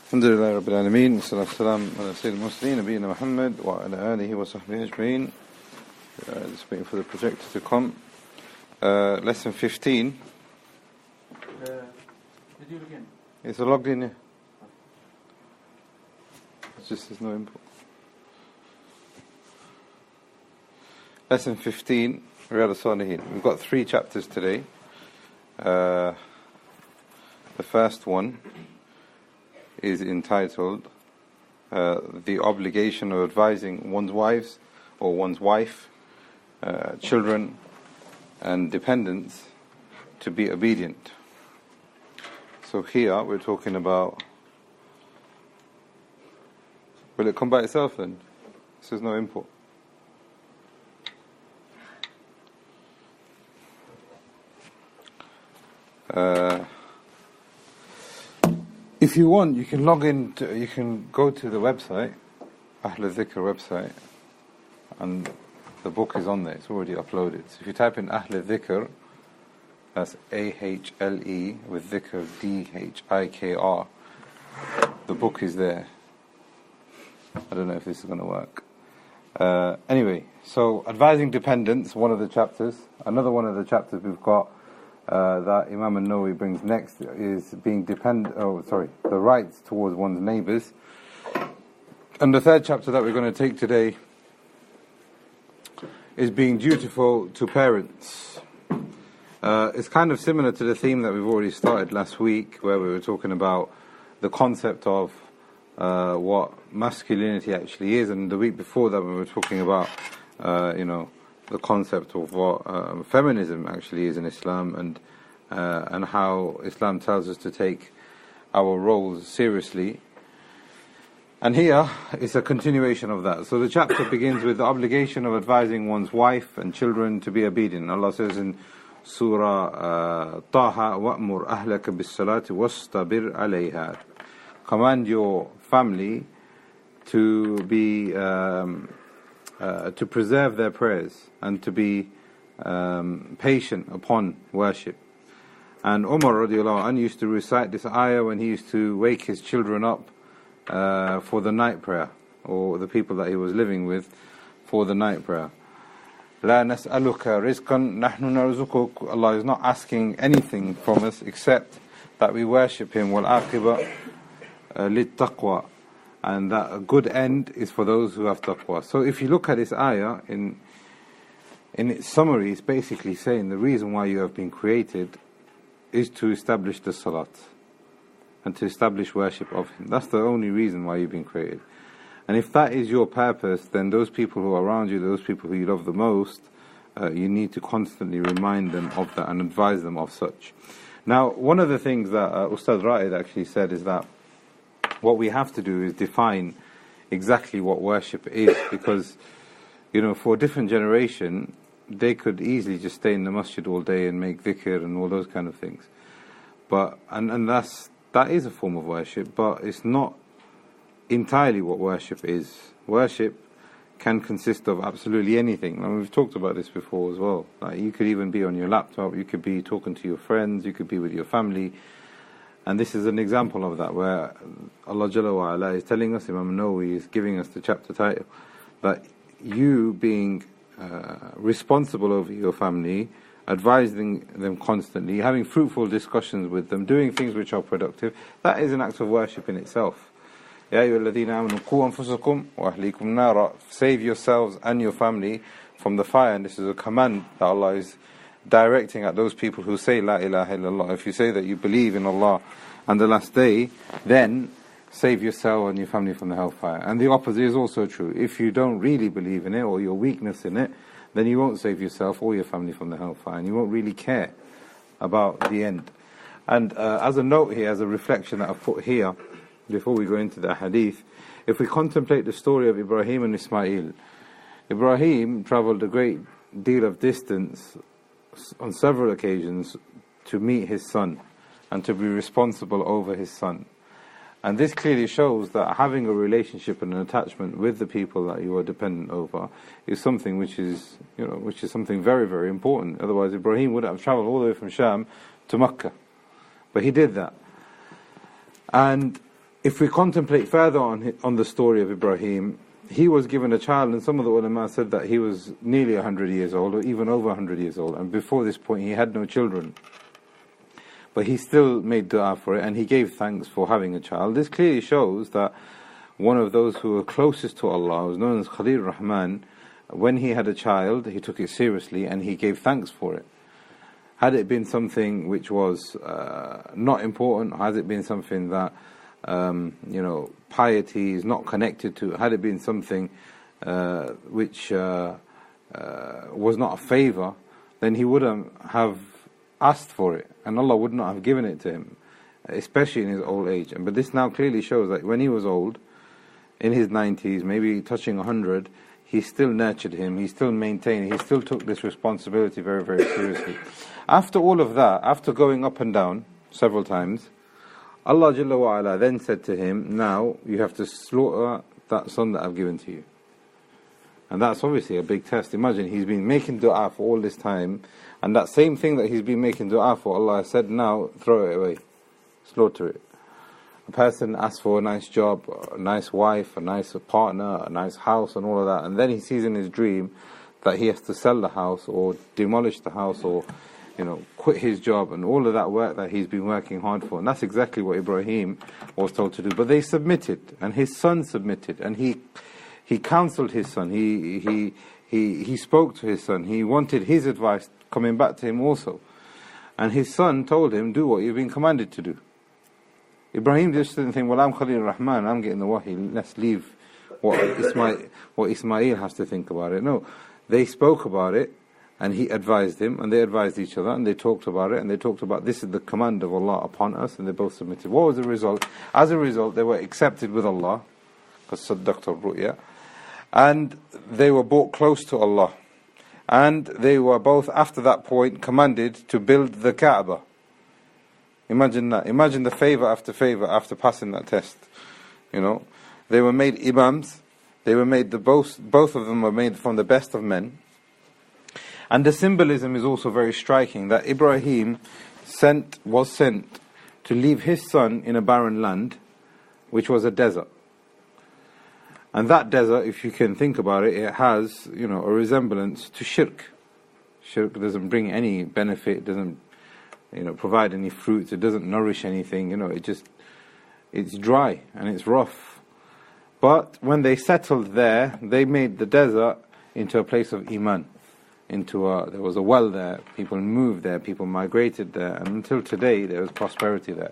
الحمد لله رب العالمين والصلاة والسلام على سيد المرسلين نبينا محمد وعلى آله وصحبه أجمعين. Just waiting for the projector to come. Lesson 15. Did you log in? It's logged in, yeah. It's just there's no input. Lesson 15, Riyadh as-Saaleheen. We've got 3 chapters today. The first one is entitled The Obligation of Advising One's Wives or One's Wife, Children and Dependents to be obedient. So here we're talking about... Will it come by itself then? This is no input. If you want, you can log in you can go to the website, as-Dhikr website, and the book is on there. It's already uploaded. So if you type in as-Dhikr, that's A-H-L-E with Dhikr D-H-I-K-R, the book is there. I don't know if this is going to work. Anyway, so advising dependents, one of the chapters. Another one of the chapters we've got that Imam al-Nawawi brings next is the rights towards one's neighbours. And the third chapter that we're going to take today is being dutiful to parents. It's kind of similar to the theme that we've already started last week, where we were talking about the concept of what masculinity actually is, and the week before that we were talking about the concept of what feminism actually is in Islam, and how Islam tells us to take our roles seriously. And here is a continuation of that. So the chapter begins with the obligation of advising one's wife and children to be obedient. Allah says in Surah Taha, وَأْمُرْ أَهْلَكَ بِالصَّلَاةِ وَاسْتَبِرْ عَلَيْهَا. Command your family to be to preserve their prayers and to be patient upon worship. And Umar radiallahu anhu used to recite this ayah when he used to wake his children up for the night prayer, or the people that he was living with for the night prayer. لا نسألك رزقا نحن نرزقك. Allah is not asking anything from us except that we worship Him. وَالْعَاقِبَةُ لِلتَّقْوَى. And that a good end is for those who have taqwa. So if you look at this ayah, in its summary, it's basically saying the reason why you have been created is to establish the salat and to establish worship of Him. That's the only reason why you've been created. And if that is your purpose, then those people who are around you, those people who you love the most, you need to constantly remind them of that and advise them of such. Now, one of the things that Ustad Ra'id actually said is that what we have to do is define exactly what worship is, because, for a different generation, they could easily just stay in the masjid all day and make dhikr and all those kind of things. But and that is a form of worship, but it's not entirely what worship is. Worship can consist of absolutely anything. And we've talked about this before as well. Like, you could even be on your laptop, you could be talking to your friends, you could be with your family. And this is an example of that, where Allah Jalla wa Ala is telling us, Imam Nawawi is giving us the chapter title, that you being responsible over your family, advising them constantly, having fruitful discussions with them, doing things which are productive, that is an act of worship in itself. يَا أَيُّهَا الَّذِينَ آمَنُوا قُوا أَنفُسَكُمْ وَأَهْلِيكُمْ نَارًا. Save yourselves and your family from the fire. And this is a command that Allah is directing at those people who say La ilaha illallah. If you say that you believe in Allah and the last day, then save yourself and your family from the hellfire. And the opposite is also true. If you don't really believe in it, or your weakness in it, then you won't save yourself or your family from the hellfire, and you won't really care about the end. And as a note here, as a reflection that I've put here, before we go into the hadith, if we contemplate the story of Ibrahim and Ismail, Ibrahim travelled a great deal of distance on several occasions to meet his son and to be responsible over his son. And this clearly shows that having a relationship and an attachment with the people that you are dependent over is something which is something very, very important. Otherwise, Ibrahim would have travelled all the way from Sham to Mecca. But he did that. And if we contemplate further on the story of Ibrahim, he was given a child, and some of the ulama said that he was nearly 100 years old, or even over 100 years old, and before this point he had no children. But he still made dua for it, and he gave thanks for having a child. This clearly shows that one of those who were closest to Allah, was known as Khalil Rahman, when he had a child, he took it seriously, and he gave thanks for it. Had it been something which was not important, has it been something that piety is not connected to, had it been something which was not a favour, then he wouldn't have asked for it, and Allah would not have given it to him, especially in his old age. But this now clearly shows that when he was old, in his 90s, maybe touching 100, he still nurtured him, he still maintained, he still took this responsibility very, very seriously. After all of that, after going up and down several times, Allah Jalla wa Ala then said to him, now you have to slaughter that son that I've given to you. And that's obviously a big test. Imagine he's been making dua for all this time, and that same thing that he's been making dua for, Allah said, now throw it away, slaughter it. A person asks for a nice job, a nice wife, a nice partner, a nice house and all of that, and then he sees in his dream that he has to sell the house or demolish the house or quit his job and all of that work that he's been working hard for. And that's exactly what Ibrahim was told to do. But they submitted, and his son submitted, and he counseled his son, he spoke to his son, he wanted his advice coming back to him also. And his son told him, do what you've been commanded to do. Ibrahim just didn't think, well, I'm Khalil Rahman, I'm getting the wahi, let's leave what Ismail has to think about it. No, they spoke about it, and he advised him, and they advised each other, and they talked about it, and they talked about this is the command of Allah upon us, and they both submitted. What was the result? As a result, they were accepted with Allah, because Saddaqta al-Ru'ya, and they were brought close to Allah. And they were both, after that point, commanded to build the Kaaba. Imagine that. Imagine the favour after passing that test. They were made imams. They were made, both of them were made from the best of men. And the symbolism is also very striking, that Ibrahim was sent to leave his son in a barren land, which was a desert. And that desert, if you can think about it, it has, a resemblance to shirk. Shirk doesn't bring any benefit, it doesn't, provide any fruits, it doesn't nourish anything, it's dry and it's rough. But when they settled there, they made the desert into a place of iman. There was a well there, people moved there, people migrated there, and until today there was prosperity there.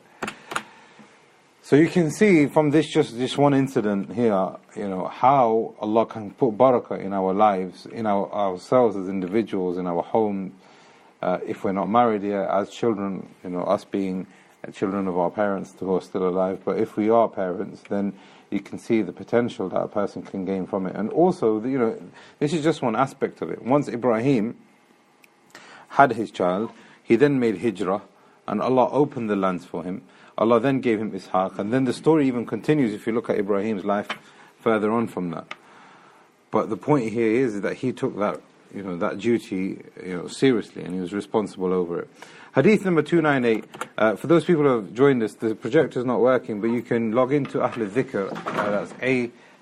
So you can see from this just one incident here, how Allah can put barakah in our lives, in ourselves as individuals, in our home, if we're not married yet, as children, us being children of our parents who are still alive. But if we are parents, then you can see the potential that a person can gain from it. And also, this is just one aspect of it. Once Ibrahim had his child, he then made hijrah, and Allah opened the lands for him. Allah then gave him Ishaq, and then the story even continues if you look at Ibrahim's life further on from that. But the point here is that he took that, that duty, seriously, and he was responsible over it. Hadith number 298. For those people who have joined us, the projector is not working, but you can log into Ahl al-Dhikr. That's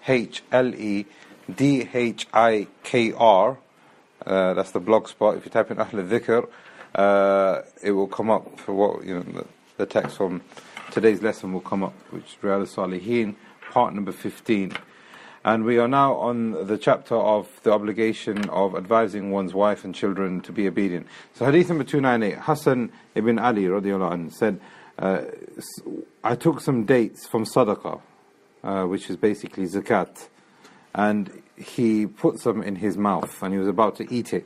AHLEDHIKR. That's the blog spot. If you type in Ahl al-Dhikr, it will come up for what the text from today's lesson will come up, which is Riyadh as-Saaleheen, part number 15. And we are now on the chapter of the obligation of advising one's wife and children to be obedient. So hadith number 298, Hassan ibn Ali radiallahu anhu said, I took some dates from sadaqah, which is basically zakat, and he put some in his mouth and he was about to eat it.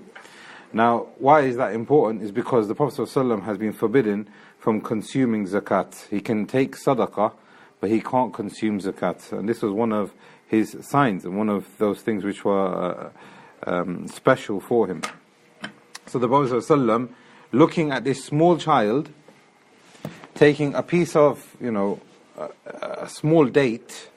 Now, why is that important? Is because the Prophet ﷺ has been forbidden from consuming zakat. He can take sadaqah, but he can't consume zakat. And this was one of his signs and one of those things which were special for him. So the Prophet ﷺ, looking at this small child, taking a piece of, a small date,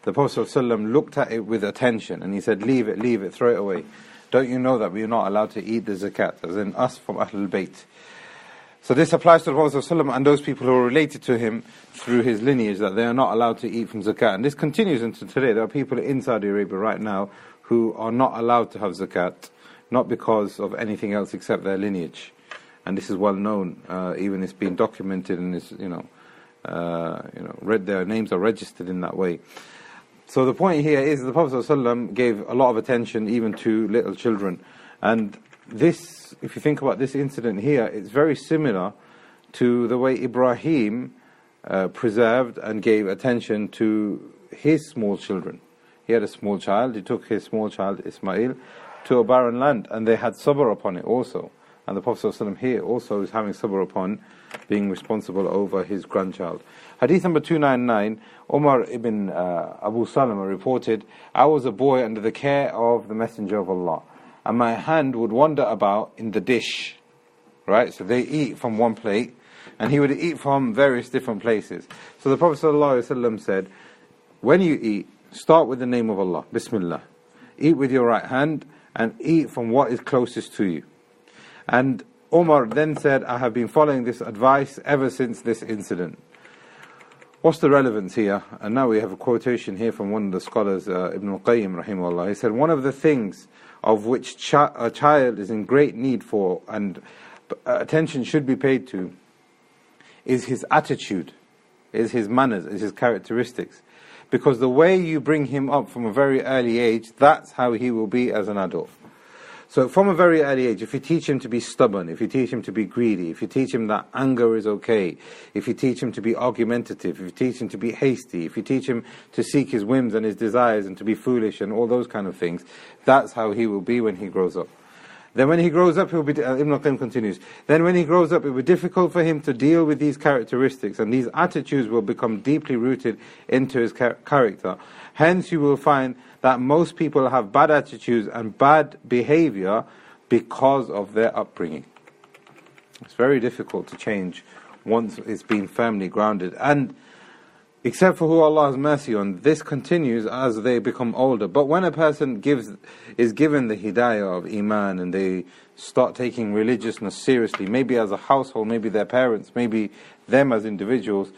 the Prophet ﷺ looked at it with attention and he said, leave it, throw it away. Don't you know that we are not allowed to eat the zakat, as in us from Ahlul Bayt? So this applies to the Prophet ﷺ and those people who are related to him through his lineage, that they are not allowed to eat from zakat. And this continues into today. There are people in Saudi Arabia right now who are not allowed to have zakat, not because of anything else except their lineage. And this is well known. Even it's been documented, and it's their names are registered in that way. So the point here is the Prophet ﷺ gave a lot of attention even to little children. And this, if you think about this incident here, it's very similar to the way Ibrahim preserved and gave attention to his small children. He had a small child, he took his small child Ismail to a barren land, and they had sabr upon it also. And the Prophet ﷺ here also is having sabr upon being responsible over his grandchild. Hadith number 299, Umar ibn Abu Salama reported, I was a boy under the care of the Messenger of Allah, and my hand would wander about in the dish. Right? So they eat from one plate, and he would eat from various different places. So the Prophet ﷺ said, when you eat, start with the name of Allah, Bismillah. Eat with your right hand, and eat from what is closest to you. And Umar then said, I have been following this advice ever since this incident. What's the relevance here? And now we have a quotation here from one of the scholars, Ibn al-Qayyim rahimahullah. He said, one of the things of which a child is in great need for and attention should be paid to is his attitude, is his manners, is his characteristics. Because the way you bring him up from a very early age, that's how he will be as an adult. So from a very early age, if you teach him to be stubborn, if you teach him to be greedy, if you teach him that anger is okay, if you teach him to be argumentative, if you teach him to be hasty, if you teach him to seek his whims and his desires and to be foolish and all those kind of things, that's how he will be when he grows up. Then when he grows up, Ibn al-Qayyim continues, then when he grows up, it will be difficult for him to deal with these characteristics, and these attitudes will become deeply rooted into his character. Hence you will find that most people have bad attitudes and bad behavior because of their upbringing. It's very difficult to change once it's been firmly grounded. And except for who Allah has mercy on, this continues as they become older. But when a person is given the hidayah of iman, and they start taking religiousness seriously, maybe as a household, maybe their parents, maybe them as individuals,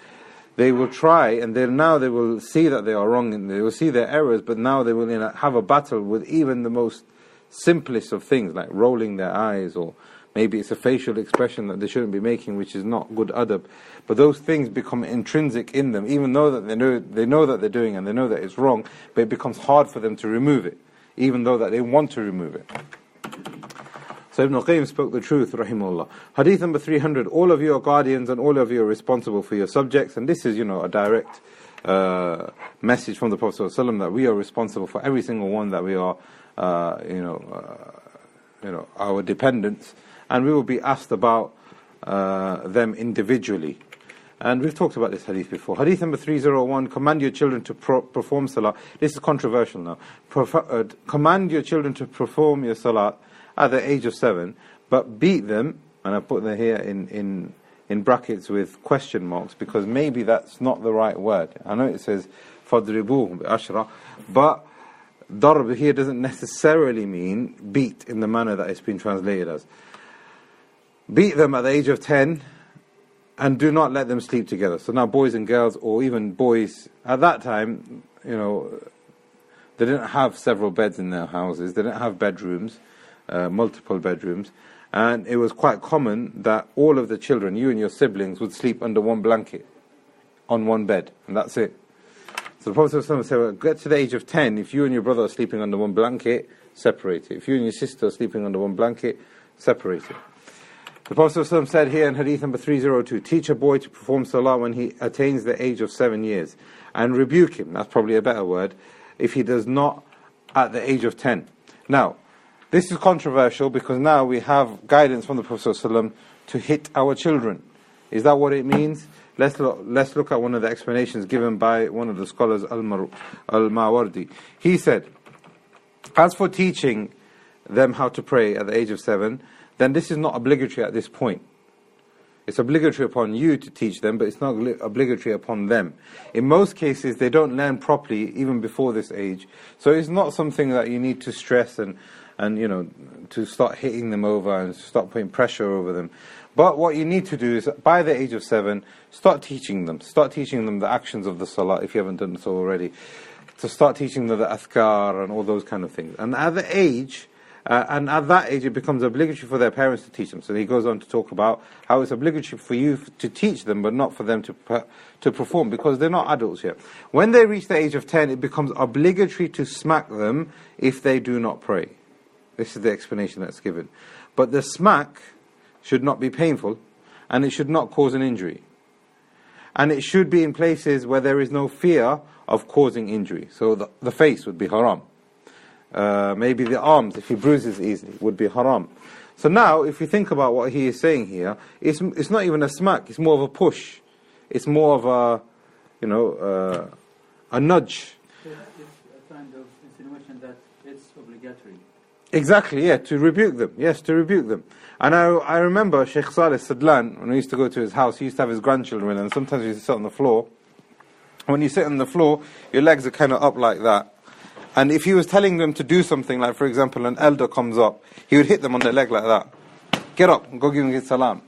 they will try, and they will see that they are wrong, and they will see their errors, but now they will have a battle with even the most simplest of things, like rolling their eyes, or maybe it's a facial expression that they shouldn't be making, which is not good adab. But those things become intrinsic in them, even though that they know that they're doing, and they know that it's wrong, but it becomes hard for them to remove it, even though that they want to remove it. So Ibn al-Qayyim spoke the truth, rahimahullah. Hadith number 300, all of you are guardians and all of you are responsible for your subjects. And this is, a direct message from the Prophet ﷺ that we are responsible for every single one that we are, our dependents. And we will be asked about them individually. And we've talked about this hadith before. Hadith number 301, command your children to perform salah. This is controversial now. Command your children to perform your salah at the age of 7, but beat them, and I put them here in brackets with question marks, because maybe that's not the right word. I know it says فَضْرِبُوهُمْ بِأَشْرَةٍ, but darb here doesn't necessarily mean beat in the manner that it's been translated as. Beat them at the age of 10, and do not let them sleep together. So now boys and girls, or even boys, at that time, they didn't have several beds in their houses, they didn't have bedrooms, multiple bedrooms, and it was quite common that all of the children, you and your siblings, would sleep under one blanket on one bed, and that's it. So the Prophet ﷺ said, well, get to the age of 10, if you and your brother are sleeping under one blanket, separate it. If you and your sister are sleeping under one blanket, separate it. The Prophet ﷺ said here in hadith number 302, teach a boy to perform salah when he attains the age of 7 years, and rebuke him, that's probably a better word, if he does not at the age of 10. Now, this is controversial because now we have guidance from the Prophet ﷺ to hit our children. Is that what it means? Let's look at one of the explanations given by one of the scholars, Al-Mawardi. He said, as for teaching them how to pray at the age of 7, then this is not obligatory at this point. It's obligatory upon you to teach them, but it's not obligatory upon them. In most cases, they don't learn properly even before this age. So it's not something that you need to stress and and to start hitting them over and start putting pressure over them. But what you need to do is, by the age of 7, start teaching them the actions of the salah, if you haven't done so already. To start teaching them the adhkar and all those kind of things. And at that age, it becomes obligatory for their parents to teach them. So he goes on to talk about how it's obligatory for you to teach them, but not for them to perform, because they're not adults yet. When they reach the age of 10, it becomes obligatory to smack them if they do not pray. This is the explanation that's given. But the smack should not be painful, and it should not cause an injury. And it should be in places where there is no fear of causing injury. So the face would be haram. Maybe the arms, if he bruises easily, would be haram. So now, if you think about what he is saying here, it's not even a smack, it's more of a push. It's more of a nudge. So it's a kind of insinuation that it's obligatory. Exactly, yeah, to rebuke them. Yes, to rebuke them. And I remember Sheikh Saleh Sadlan, when we used to go to his house, he used to have his grandchildren with him, and sometimes he used to sit on the floor. When you sit on the floor, your legs are kind of up like that. And if he was telling them to do something, like for example, an elder comes up, he would hit them on the leg like that. Get up and go give him his salam.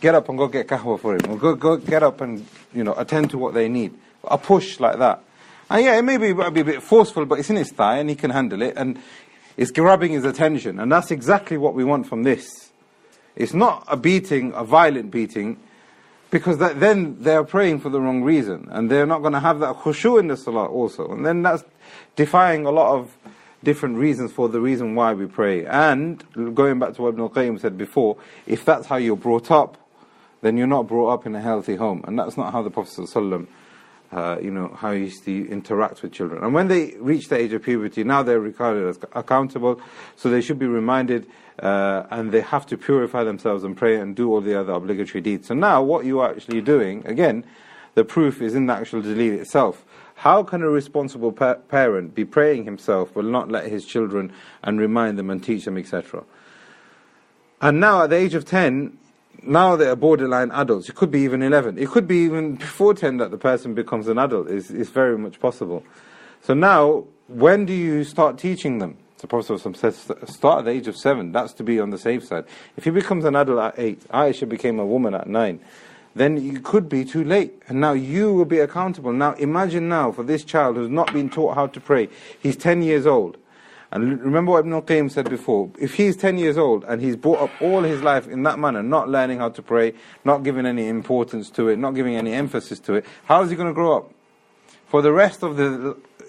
Get up and go get kahwa for him. Or go get up and, attend to what they need. A push like that. And yeah, it might be a bit forceful, but it's in his thigh and he can handle it. And it's grabbing his attention. And that's exactly what we want from this. It's not a beating, a violent beating, because then they're praying for the wrong reason. And they're not going to have that khushu in the salah also. And then that's defying a lot of different reasons for the reason why we pray. And going back to what Ibn al-Qayyim said before, if that's how you're brought up, then you're not brought up in a healthy home. And that's not how the Prophet ﷺ, how he used to interact with children. And when they reach the age of puberty, now they're regarded as accountable, so they should be reminded, and they have to purify themselves and pray and do all the other obligatory deeds. So now what you are actually doing, again, the proof is in the actual dalil itself. How can a responsible parent be praying himself but not let his children and remind them and teach them, etc.? And now at the age of 10, now they are borderline adults. It could be even 11. It could be even before 10 that the person becomes an adult. It's very much possible. So now, when do you start teaching them? The Prophet says, start at the age of 7. That's to be on the safe side. If he becomes an adult at 8, Aisha became a woman at 9, then you could be too late. And now you will be accountable. Now imagine now for this child who's not been taught how to pray. He's 10 years old. And remember what Ibn al-Qayyim said before, if he's 10 years old and he's brought up all his life in that manner, not learning how to pray, not giving any importance to it, not giving any emphasis to it, how is he going to grow up? For the rest of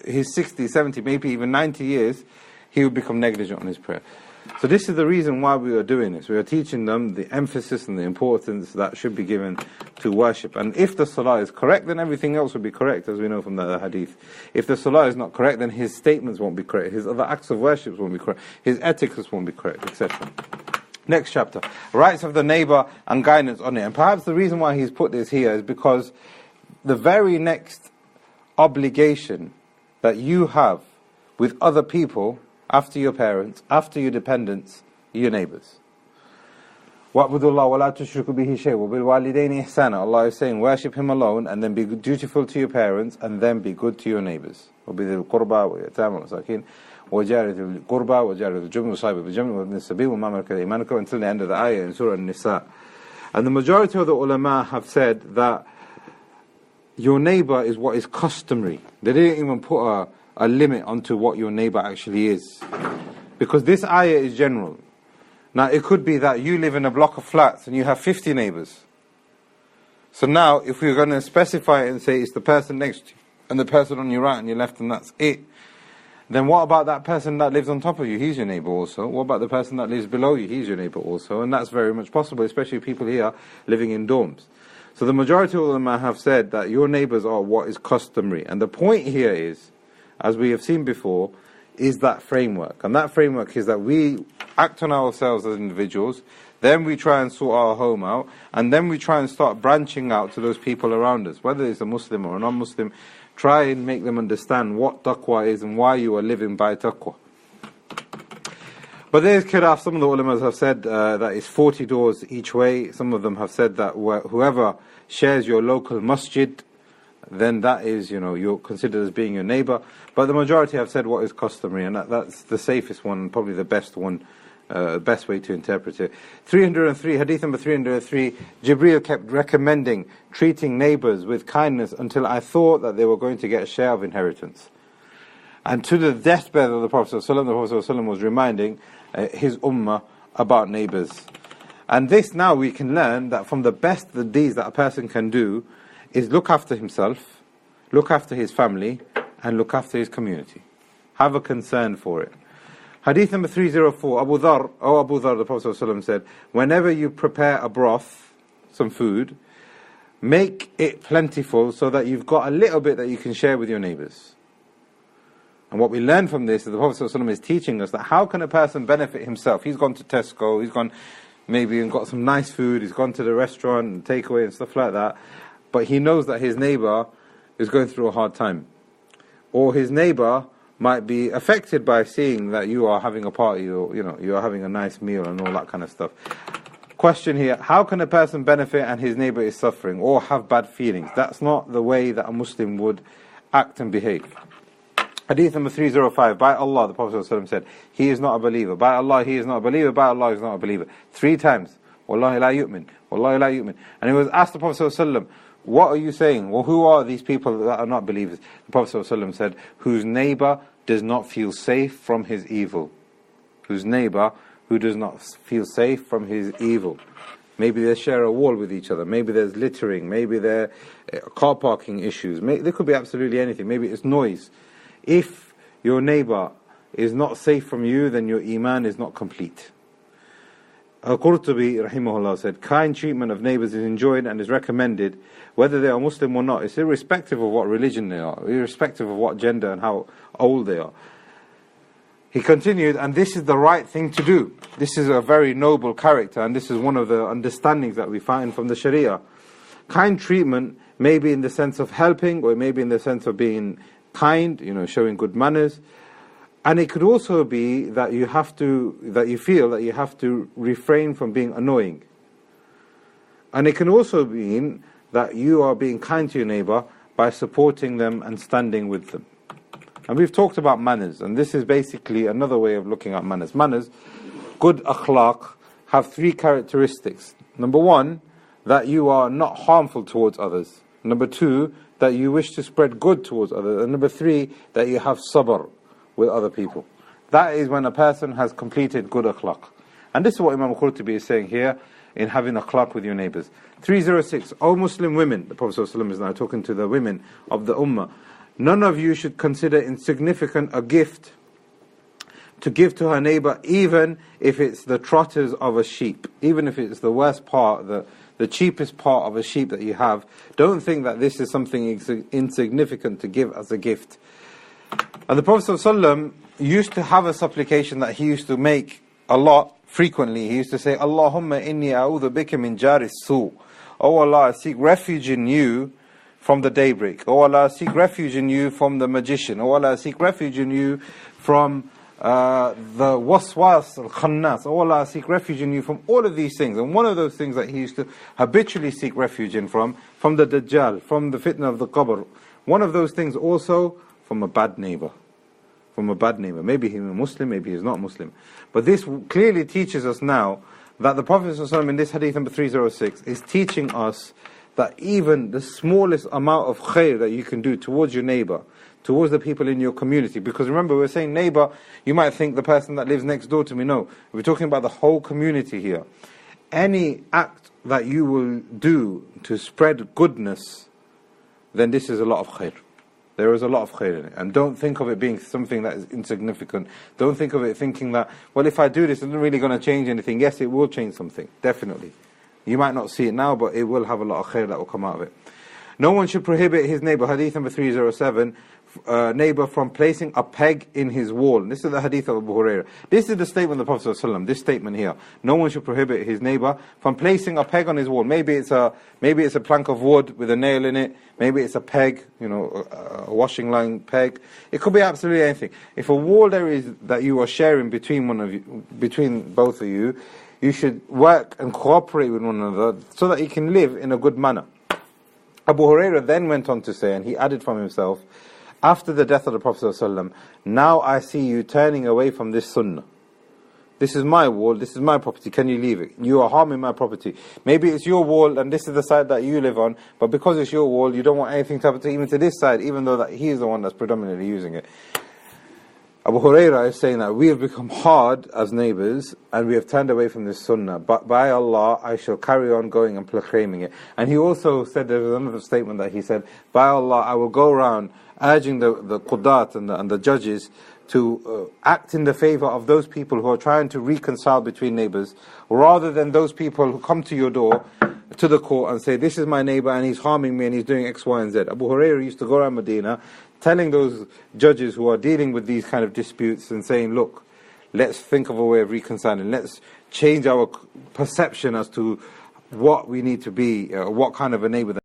his 60, 70, maybe even 90 years, he will become negligent on his prayer. So this is the reason why we are doing this. We are teaching them the emphasis and the importance that should be given to worship. And if the salah is correct, then everything else will be correct, as we know from the hadith. If the salah is not correct, then his statements won't be correct, his other acts of worship won't be correct, his ethics won't be correct, etc. Next chapter, rights of the neighbour and guidance on it. And perhaps the reason why he's put this here is because the very next obligation that you have with other people, after your parents, after your dependents, your neighbours. وَاعْبُدُوا اللَّهَ وَلَا تُشْرِكُوا بِهِ شَيْئًا وَبِالْوَالِدَيْنِ إِحْسَانًا. Allah is saying, worship Him alone, and then be dutiful to your parents, and then be good to your neighbours. وَبِذِي الْقُرْبَى وَيَتَامَى وَمَسَاكِينَ وَجَارِ ذِي الْقُرْبَى وَجَارِ ذِي الْجُنْبِ وَصَاحِبِ بِالْجَنْبِ وَابْنِ السَّبِيلِ وَمَا مَلَكَتْ أَيْمَانُكُمْ, until the end of the ayah in Surah An-Nisa. And the majority of the ulama have said that your neighbour is what is customary. They didn't even put a limit onto what your neighbour actually is. Because this ayah is general. Now it could be that you live in a block of flats and you have 50 neighbours. So now if we're going to specify it and say it's the person next to you and the person on your right and your left and that's it, then what about that person that lives on top of you? He's your neighbour also. What about the person that lives below you? He's your neighbour also. And that's very much possible, especially people here living in dorms. So the majority of them have said that your neighbours are what is customary. And the point here is, as we have seen before, is that framework. And that framework is that we act on ourselves as individuals, then we try and sort our home out, and then we try and start branching out to those people around us, whether it's a Muslim or a non-Muslim. Try and make them understand what taqwa is and why you are living by taqwa. But there's khilaf. Some of the ulamas have said that it's 40 doors each way. Some of them have said that whoever shares your local masjid, then that is, you're considered as being your neighbour. But the majority have said what is customary, and that's the safest one, probably the best one, best way to interpret it. 303, hadith number 303, Jibreel kept recommending treating neighbours with kindness until I thought that they were going to get a share of inheritance. And to the deathbed of the Prophet ﷺ, the Prophet ﷺ was reminding his ummah about neighbours. And this now we can learn that from the best the deeds that a person can do is look after himself, look after his family, and look after his community. Have a concern for it. Hadith number 304, Abu Dhar, the Prophet ﷺ said, whenever you prepare a broth, some food, make it plentiful so that you've got a little bit that you can share with your neighbours. And what we learn from this is the Prophet ﷺ is teaching us that how can a person benefit himself? He's gone to Tesco, he's gone maybe and got some nice food, he's gone to the restaurant and takeaway and stuff like that, but he knows that his neighbour is going through a hard time. Or his neighbour might be affected by seeing that you are having a party, or you are having a nice meal and all that kind of stuff. Question here, how can a person benefit and his neighbour is suffering or have bad feelings? That's not the way that a Muslim would act and behave. Hadith number 305, by Allah, the Prophet ﷺ said, he is not a believer. By Allah, he is not a believer. By Allah, he is not a believer. 3 times. Wallahi la yu'min. Wallahi la yu'min. And he was asked the Prophet ﷺ, what are you saying? Well, who are these people that are not believers? The Prophet ﷺ said, whose neighbour does not feel safe from his evil. Whose neighbour who does not feel safe from his evil. Maybe they share a wall with each other. Maybe there's littering. Maybe there are car parking issues. There could be absolutely anything. Maybe it's noise. If your neighbour is not safe from you, then your iman is not complete. Al-Qurtubi, rahimahullah, said, kind treatment of neighbours is enjoyed and is recommended, whether they are Muslim or not. It's irrespective of what religion they are, irrespective of what gender and how old they are. He continued, and this is the right thing to do. This is a very noble character, and this is one of the understandings that we find from the Sharia. Kind treatment may be in the sense of helping, or it may be in the sense of being kind, showing good manners. And it could also be that you feel that you have to refrain from being annoying. And it can also mean that you are being kind to your neighbour by supporting them and standing with them. And we've talked about manners, and this is basically another way of looking at manners. Manners, good akhlaq, have 3 characteristics. Number 1, that you are not harmful towards others. Number 2, that you wish to spread good towards others. And number 3, that you have sabr with other people. That is when a person has completed good akhlaq. And this is what Imam Qurtubi is saying here in having akhlaq with your neighbours. 306, O Muslim women, the Prophet ﷺ is now talking to the women of the ummah, none of you should consider insignificant a gift to give to her neighbour, even if it's the trotters of a sheep, even if it's the worst part, the cheapest part of a sheep that you have. Don't think that this is something insignificant to give as a gift. And the Prophet ﷺ used to have a supplication that he used to make a lot, frequently. He used to say, Allahumma inni a'udhu bika min jari su. Oh Allah, I seek refuge in you from the daybreak. Oh Allah, I seek refuge in you from the magician. Oh Allah, I seek refuge in you from the waswas al-khannas. Oh Allah, I seek refuge in you from all of these things. And one of those things that he used to habitually seek refuge in from the Dajjal, from the fitna of the qabr. One of those things also from a bad neighbour. From a bad neighbour. Maybe he's a Muslim, maybe he's not Muslim. But this clearly teaches us now that the Prophet ﷺ in this hadith number 306 is teaching us that even the smallest amount of khair that you can do towards your neighbour, towards the people in your community, because remember we're saying neighbour, you might think the person that lives next door to me. No, we're talking about the whole community here. Any act that you will do to spread goodness, then this is a lot of khair. There is a lot of khair in it. And don't think of it being something that is insignificant. Don't think of it thinking that, well, if I do this, it's not really going to change anything. Yes, it will change something, definitely. You might not see it now, but it will have a lot of khair that will come out of it. No one should prohibit his neighbour, hadith number 307, neighbour from placing a peg in his wall. This is the hadith of Abu Hurairah. This is the statement of the Prophet ﷺ, this statement here. No one should prohibit his neighbour from placing a peg on his wall. Maybe it's a plank of wood with a nail in it. Maybe it's a peg, a washing line peg. It could be absolutely anything. If a wall there is that you are sharing between both of you, you should work and cooperate with one another so that you can live in a good manner. Abu Hurairah then went on to say, and he added from himself, after the death of the Prophet ﷺ, now I see you turning away from this sunnah. This is my wall, this is my property, can you leave it? You are harming my property. Maybe it's your wall and this is the side that you live on, but because it's your wall, you don't want anything to happen to even to this side, even though that he is the one that's predominantly using it. Abu Hurairah is saying that we have become hard as neighbours and we have turned away from this sunnah, but by Allah I shall carry on going and proclaiming it. And he also said, there was another statement that he said, by Allah I will go around urging the qudat and the judges to act in the favour of those people who are trying to reconcile between neighbours, rather than those people who come to your door, to the court, and say, this is my neighbour and he's harming me and he's doing X, Y and Z. Abu Hurairah used to go around Medina telling those judges who are dealing with these kind of disputes and saying, look, let's think of a way of reconciling, let's change our perception as to what we need to be, what kind of a neighbour